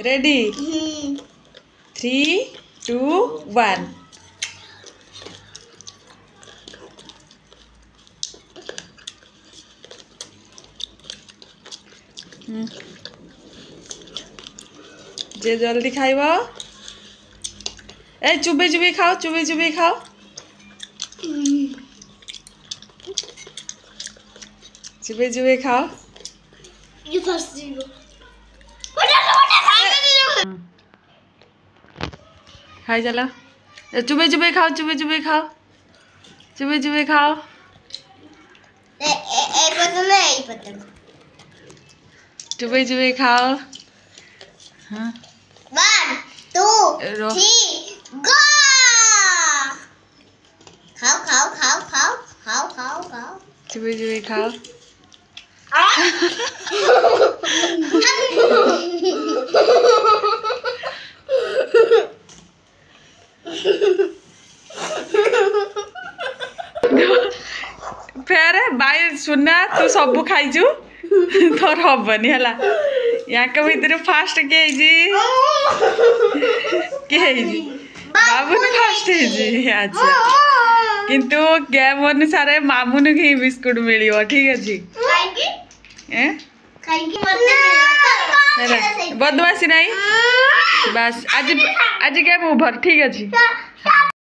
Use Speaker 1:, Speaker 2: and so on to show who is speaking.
Speaker 1: Ready 3 2 1 जे जल्दी खाइब ए chubby chubby खाओ चुबी खाओ चुबी खाओ
Speaker 2: ये फर्स्ट
Speaker 1: खाई चलो चुबी खाओ चुबी खाओ चुबी खाओ चुबी खाओ हाँ
Speaker 2: 1 2 3 गो खाओ
Speaker 1: चुबी खाओ फेर बाई सुना तू सब खाइजु तोर हबनी हला याक भीतर फास्ट बाबू ने फास्ट अच्छा किंतु गेम अनुसार मामुन ही बिस्कुट मिलियो ठीक अछि बदमाशी नहीं बस आज गेम ओवर ठीक अछि।